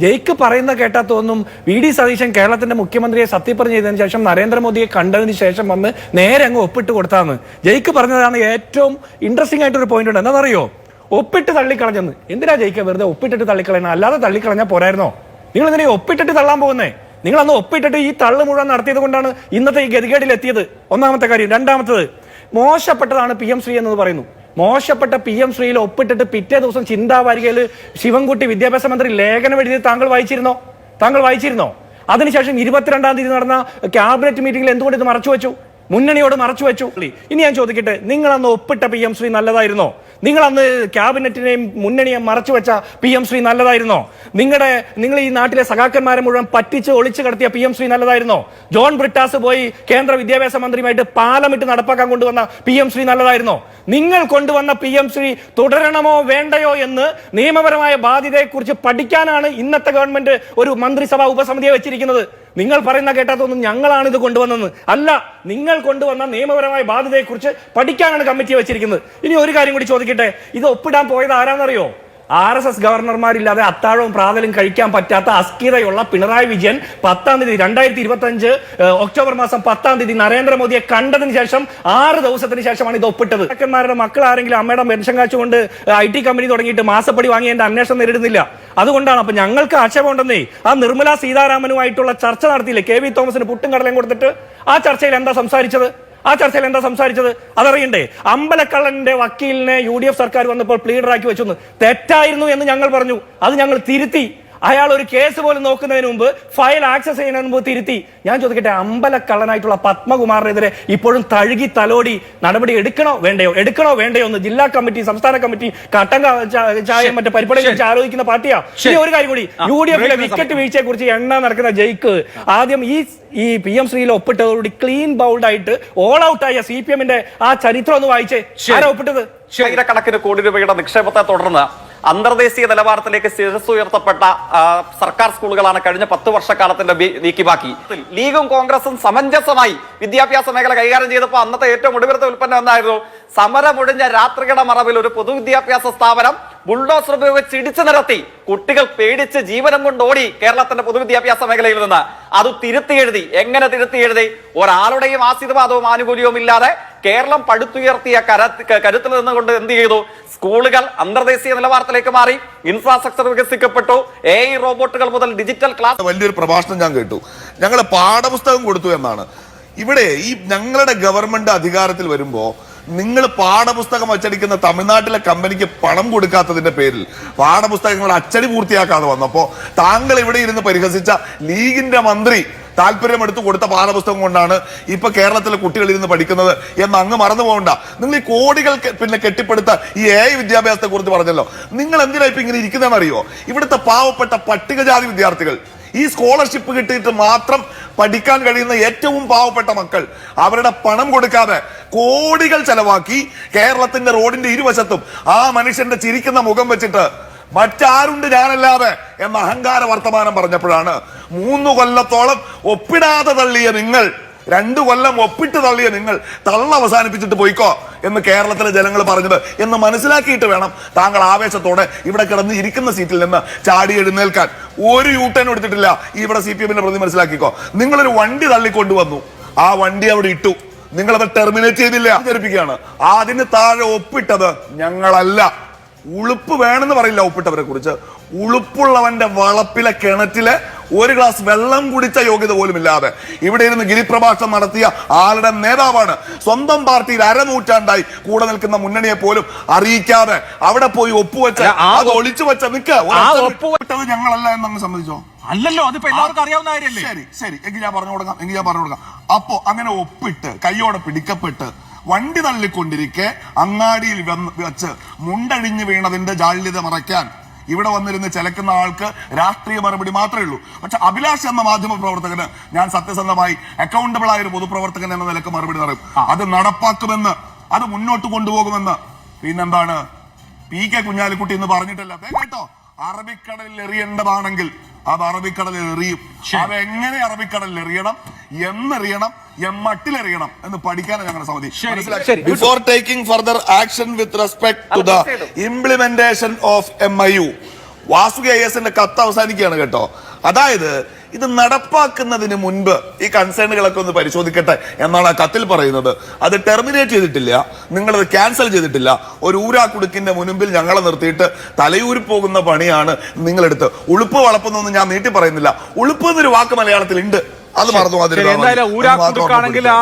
ജയിക്ക് പറയുന്ന കേട്ടാ തോന്നും വി.ഡി. സതീശൻ കേരളത്തിന്റെ മുഖ്യമന്ത്രിയെ സത്യപ്രതിജ്ഞ ചെയ്തതിനു ശേഷം നരേന്ദ്രമോദിയെ കണ്ടതിന് ശേഷം വന്ന് നേരെ അങ്ങ് ഒപ്പിട്ട് കൊടുത്താന്ന്. ജയിക്ക് പറഞ്ഞതാണ് ഏറ്റവും ഇൻട്രസ്റ്റിംഗ് ആയിട്ടൊരു പോയിന്റ് ഉണ്ട്. എന്താണെന്നറിയോ? ഒപ്പിട്ട് തള്ളിക്കളഞ്ഞെന്ന്. എന്തിനാ ജയിക്കുക വെറുതെ ഒപ്പിട്ടിട്ട് തള്ളിക്കളയുന്നത്? അല്ലാതെ തള്ളിക്കളഞ്ഞാൽ പോരായിരുന്നോ? നിങ്ങൾ എന്തിനാ ഒപ്പിട്ടിട്ട് തള്ളാൻ പോകുന്നേ? നിങ്ങൾ അന്ന് ഒപ്പിട്ടിട്ട് ഈ തള്ളു മുഴുവൻ നടത്തിയത് കൊണ്ടാണ് ഇന്നത്തെ ഈ ഗതികേടിൽ എത്തിയത്. ഒന്നാമത്തെ കാര്യം. രണ്ടാമത്തത്, മോശപ്പെട്ടതാണ് പി എം ശ്രീ എന്ന് പറയുന്നു. മോശപ്പെട്ട പി എം ശ്രീയിൽ ഒപ്പിട്ടിട്ട് പിറ്റേ ദിവസം ചിന്താവാരികയിൽ ശിവൻകുട്ടി വിദ്യാഭ്യാസ മന്ത്രി ലേഖനം എഴുതിയത് താങ്കൾ വായിച്ചിരുന്നോ? അതിനുശേഷം 22-ാം തീയതി നടന്ന ക്യാബിനറ്റ് മീറ്റിംഗിൽ എന്തുകൊണ്ട് ഇത് മറച്ചുവെച്ചു? മുന്നണിയോട് മറച്ചുവെച്ചു. ഇനി ഞാൻ ചോദിക്കട്ടെ, നിങ്ങൾ അന്ന് ഒപ്പിട്ട പി എം ശ്രീ നല്ലതായിരുന്നോ? നിങ്ങൾ അന്ന് ക്യാബിനറ്റിനെയും മുന്നണിയെയും മറച്ചുവെച്ച പി എം ശ്രീ നല്ലതായിരുന്നോ? നിങ്ങൾ ഈ നാട്ടിലെ സഖാക്കന്മാരെ മുഴുവൻ പറ്റിച്ച് ഒളിച്ചു കടത്തിയ പി എം ശ്രീ നല്ലതായിരുന്നോ? ജോൺ ബ്രിട്ടാസ് പോയി കേന്ദ്ര വിദ്യാഭ്യാസ മന്ത്രിയുമായിട്ട് പാലമിട്ട് നടപ്പാക്കാൻ കൊണ്ടുവന്ന പി എം ശ്രീ നല്ലതായിരുന്നോ? നിങ്ങൾ കൊണ്ടുവന്ന പി എം ശ്രീ തുടരണമോ വേണ്ടയോ എന്ന് നിയമപരമായ ബാധ്യതയെക്കുറിച്ച് പഠിക്കാനാണ് ഇന്നത്തെ ഗവൺമെന്റ് ഒരു മന്ത്രിസഭാ ഉപസമിതിയെ വെച്ചിരിക്കുന്നത്. നിങ്ങൾ പറയുന്ന കേട്ടാത്തൊന്നും ഞങ്ങളാണ് ഇത് കൊണ്ടുവന്നത് അല്ല. നിങ്ങൾ കൊണ്ടുവന്ന നിയമപരമായ ബാധ്യതയെക്കുറിച്ച് പഠിക്കാനാണ് കമ്മിറ്റിയെ വെച്ചിരിക്കുന്നത്. ഇനി ഒരു കാര്യം കൂടി ചോദിക്കട്ടെ, ഇത് ഒപ്പിടാൻ പോയത് ആരാന്നറിയോ? RSS ഗവർണർമാരില്ലാതെ അത്താഴവും പ്രാതലും കഴിക്കാൻ പറ്റാത്ത അസ്ഥിരതയുള്ള പിണറായി വിജയൻ 10-ാം തീയതി 2025 ഒക്ടോബർ മാസം 10-ാം തീയതി നരേന്ദ്രമോദിയെ കണ്ടതിന് ശേഷം 6 ദിവസത്തിന് ശേഷമാണ് ഇത് ഒപ്പിട്ടത്. സഖാക്കന്മാരുടെ മക്കൾ ആരെങ്കിലും അമ്മയുടെ പെൻഷൻ കാശുകൊണ്ട് IT കമ്പനി തുടങ്ങിയിട്ട് മാസപ്പടി വാങ്ങി എന്റെ അന്വേഷണം നേരിടുന്നില്ല. അതുകൊണ്ടാണ്. അപ്പൊ ഞങ്ങൾക്ക് ആക്ഷേപമുണ്ടെന്നേ. ആ നിർമ്മല സീതാരാമനുമായിട്ടുള്ള ചർച്ച നടത്തിയില്ലേ? KV തോമസിന് പുട്ടും കടലയും കൊടുത്തിട്ട് ആ ചർച്ചയിൽ എന്താ സംസാരിച്ചത്? അതറിയണ്ടേ? അമ്പലക്കള്ളന്റെ വക്കീലിനെ UDF സർക്കാർ വന്നപ്പോൾ പ്ലീഡറാക്കി വെച്ചു. തെറ്റായിരുന്നു എന്ന് ഞങ്ങൾ പറഞ്ഞു. അത് ഞങ്ങൾ തിരുത്തി. അയാൾ ഒരു കേസ് പോലും നോക്കുന്നതിന് മുമ്പ്, ഫയൽ ആക്സസ് ചെയ്യുന്നതിന് മുമ്പ് തിരുത്തി. ഞാൻ ചോദിക്കട്ടെ, അമ്പലക്കള്ളനായിട്ടുള്ള പത്മകുമാറിനെതിരെ ഇപ്പോഴും തഴുകി തലോടി നടപടി എടുക്കണോ വേണ്ടയോ എന്ന് ജില്ലാ കമ്മിറ്റി, സംസ്ഥാന കമ്മിറ്റി കട്ടങ്ക ചായം മറ്റേ പരിപാടിയെ കുറിച്ച് ആലോചിക്കുന്ന പാർട്ടിയാ. ഇനി ഒരു കാര്യം കൂടി, UDFിലെ വിക്കറ്റ് വീഴ്ചയെ കുറിച്ച് നടക്കുന്ന ജയിക്ക് ആദ്യം ഈ പി എം ശ്രീയിൽ ഒപ്പിട്ടതോടുകൂടി ക്ലീൻ ബൗൾഡ് ആയിട്ട് ഓൾ ഔട്ട് ആയ CPM-ന്റെ ആ ചരിത്രം ഒന്ന് വായിച്ചേ. ആരാ ഒപ്പിട്ടത്? ആയിരക്കണക്കിന് കോടി രൂപയുടെ നിക്ഷേപത്തെ തുടർന്ന് അന്തർദേശീയ നിലവാരത്തിലേക്ക് ശിരസുയർത്തപ്പെട്ട സർക്കാർ സ്കൂളുകളാണ് കഴിഞ്ഞ 10 വർഷക്കാലത്തിന്റെ നീക്കിബാക്കി. ലീഗും കോൺഗ്രസും സമഞ്ജസമായി വിദ്യാഭ്യാസ മേഖല കൈകാര്യം ചെയ്തപ്പോൾ അന്നത്തെ ഏറ്റവും ഒടുവിലത്തെ ഉൽപ്പന്നം എന്തായിരുന്നു? സമരമൊഴിഞ്ഞ രാത്രികളുടെ മറവിൽ ഒരു പൊതുവിദ്യാഭ്യാസ സ്ഥാപനം ബുൾഡോസർ ഉപയോഗിച്ച് ഇടിച്ചു നിരത്തി. കുട്ടികൾ പേടിച്ച് ജീവനം കൊണ്ട് ഓടി കേരളത്തിന്റെ പൊതുവിദ്യാഭ്യാസ മേഖലയിൽ നിന്ന്. അത് തിരുത്തി എഴുതി. എങ്ങനെ തിരുത്തി എഴുതി? ഒരാളുടെയും ആശീർവാദവും ആനുകൂല്യവും ഇല്ലാതെ കേരളം പടുത്തുയർത്തിയ കരുത്തിൽ നിന്നുകൊണ്ട് എന്ത് ചെയ്തു? സ്കൂളുകൾ അന്തർദേശീയ നിലവാരത്തിലേക്ക് മാറി. ഇൻഫ്രാസ്ട്രക്ചർ വികസിക്കപ്പെട്ടു. AI റോബോട്ടുകൾ മുതൽ ഡിജിറ്റൽ ക്ലാസ്. വലിയൊരു പ്രഭാഷണം ഞാൻ കേട്ടു. ഞങ്ങൾ പാഠപുസ്തകം കൊടുത്തു എന്നാണ്. ഇവിടെ ഈ ഞങ്ങളുടെ ഗവൺമെന്റ് അധികാരത്തിൽ വരുമ്പോ നിങ്ങൾ പാഠപുസ്തകം അച്ചടിക്കുന്ന തമിഴ്നാട്ടിലെ കമ്പനിക്ക് പണം കൊടുക്കാത്തതിന്റെ പേരിൽ പാഠപുസ്തകങ്ങൾ അച്ചടി പൂർത്തിയാക്കാതെ വന്നപ്പോ താങ്കൾ ഇവിടെ ഇരുന്ന് പരിഹസിച്ച ലീഗിന്റെ മന്ത്രി താല്പര്യമെടുത്ത് കൊടുത്ത പാഠപുസ്തകം കൊണ്ടാണ് ഇപ്പൊ കേരളത്തിലെ കുട്ടികൾ ഇരുന്ന് പഠിക്കുന്നത് എന്ന് അങ്ങ് മറന്നു പോകണ്ട. നിങ്ങൾ ഈ കോടികൾ കെട്ടിപ്പടുത്ത ഈ AI വിദ്യാഭ്യാസത്തെ കുറിച്ച് പറഞ്ഞല്ലോ. നിങ്ങൾ എന്തിനാ ഇപ്പൊ ഇങ്ങനെ ഇരിക്കുന്നതെന്ന് അറിയോ? ഇവിടുത്തെ പാവപ്പെട്ട പട്ടികജാതി വിദ്യാർത്ഥികൾ, ഈ സ്കോളർഷിപ്പ് കിട്ടിയിട്ട് മാത്രം പഠിക്കാൻ കഴിയുന്ന ഏറ്റവും പാവപ്പെട്ട മക്കൾ, അവരുടെ പണം കൊടുക്കാതെ കോടികൾ ചെലവാക്കി കേരളത്തിന്റെ റോഡിന്റെ ഇരുവശത്തും ആ മനുഷ്യന്റെ ചിരിക്കുന്ന മുഖം വെച്ചിട്ട് മറ്റാരുണ്ട് ഞാനല്ലാതെ എന്ന അഹങ്കാര വർത്തമാനം പറഞ്ഞപ്പോഴാണ് 3 കൊല്ലത്തോളം ഒപ്പിടാതെ തള്ളിയ നിങ്ങൾ, 2 കൊല്ലം ഒപ്പിട്ട് തള്ളിയ നിങ്ങൾ അവസാനിപ്പിച്ചിട്ട് പോയിക്കോ എന്ന് കേരളത്തിലെ ജനങ്ങൾ പറഞ്ഞത് എന്ന് മനസ്സിലാക്കിയിട്ട് വേണം താങ്കൾ ആവേശത്തോടെ ഇവിടെ കിടന്ന് ഇരിക്കുന്ന സീറ്റിൽ നിന്ന് ചാടി എഴുന്നേൽക്കാൻ. ഒരു യൂട്ടേൺ എടുത്തിട്ടില്ല ഇവിടെ CPM-ന്റെ പ്രതി. മനസ്സിലാക്കിക്കോ. നിങ്ങളൊരു വണ്ടി തള്ളിക്കൊണ്ടുവന്നു, ആ വണ്ടി അവിടെ ഇട്ടു, നിങ്ങളത് ടെർമിനേറ്റ് ചെയ്തില്ല, ധരിപ്പിക്കുകയാണ്. അതിന് താഴെ ഒപ്പിട്ടത് ഞങ്ങളല്ല. ഉളുപ്പ് വേണമെന്ന് പറയില്ല ഒപ്പിട്ടവരെ കുറിച്ച്. ഉളുപ്പുള്ളവന്റെ വളപ്പിലെ കിണറ്റിലെ ഒരു ഗ്ലാസ് വെള്ളം കുടിച്ച യോഗ്യത പോലും ഇല്ലാതെ ഇവിടെ ഇരുന്ന് ഗിരിപ്രഭാഷണം നടത്തിയ ആളുടെ നേതാവാണ്. സ്വന്തം പാർട്ടിയിൽ 1/2 നൂറ്റാണ്ടായി കൂടെ നിൽക്കുന്ന മുന്നണിയെ പോലും അറിയിക്കാതെ അവിടെ പോയി ഒപ്പുവെച്ച, അത് ഒളിച്ചു വെച്ച ഒപ്പിട്ടത് ഞങ്ങളല്ല എന്നങ്ങ് സമ്മതിച്ചോ? അല്ലല്ലോ, അതിപ്പോ എല്ലാവർക്കും അറിയാവുന്ന കാര്യമല്ലേ? ശരി, എങ്കിൽ ഞാൻ പറഞ്ഞു കൊടുക്കാം. അപ്പോ അങ്ങനെ ഒപ്പിട്ട് കയ്യോടെ പിടിക്കപ്പെട്ട് വണ്ടി തള്ളിക്കൊണ്ടിരിക്കെ അങ്ങാടിയിൽ വെച്ച് മുണ്ടഴിഞ്ഞു വീണതിന്റെ ജാള്യത മറയ്ക്കാൻ ഇവിടെ വന്നിരുന്ന് ചിലക്കുന്ന ആൾക്ക് രാഷ്ട്രീയ മറുപടി മാത്രമേ ഉള്ളൂ. പക്ഷെ അഭിലാഷ് എന്ന മാധ്യമ പ്രവർത്തകന് ഞാൻ സത്യസന്ധമായി അക്കൗണ്ടബിൾ ആയ ഒരു പൊതുപ്രവർത്തകൻ എന്ന നിലക്ക് മറുപടി പറയും. അത് നടപ്പാക്കുമെന്ന്, അത് മുന്നോട്ട് കൊണ്ടുപോകുമെന്ന്. പിന്നെന്താണ് PK കുഞ്ഞാലിക്കുട്ടി എന്ന് പറഞ്ഞിട്ടല്ല കേട്ടോ. അറബിക്കടലിൽ എറിയേണ്ടതാണെങ്കിൽ അത് അറബിക്കടലിൽ എറിയും. അതെങ്ങനെ അറബിക്കടലിൽ എറിയണം, എന്നെറിയണം, എമ്മട്ടിലെറിയണം എന്ന് പഠിക്കാനാണ് ഞങ്ങളുടെ സമിതി. Before taking further action with respect to the implementation of MIU, Vasuki IASന്റെ കത്ത് അവസാനിക്കുകയാണ് കേട്ടോ. അതായത് ഇത് നടപ്പാക്കുന്നതിന് മുൻപ് ഈ കൺസേണുകളൊക്കെ ഒന്ന് പരിശോധിക്കട്ടെ എന്നാണ് ആ കത്തിൽ പറയുന്നത്. അത് ടെർമിനേറ്റ് ചെയ്തിട്ടില്ല, നിങ്ങളത് ക്യാൻസൽ ചെയ്തിട്ടില്ല. ഒരു ഊരാക്കുടുക്കിന്റെ മുൻപിൽ ഞങ്ങളെ നിർത്തിയിട്ട് തലയൂരി പോകുന്ന പണിയാണ് നിങ്ങളെടുത്ത്. ഉളുപ്പ് വളപ്പെന്നൊന്നും ഞാൻ നീട്ടി പറയുന്നില്ല. ഉളുപ്പ് എന്നൊരു വാക്ക് മലയാളത്തിൽ ഉണ്ട്, അത് മറന്നു. എന്തായാലും ഊരാക്കുടുക്കാണെങ്കിൽ ആ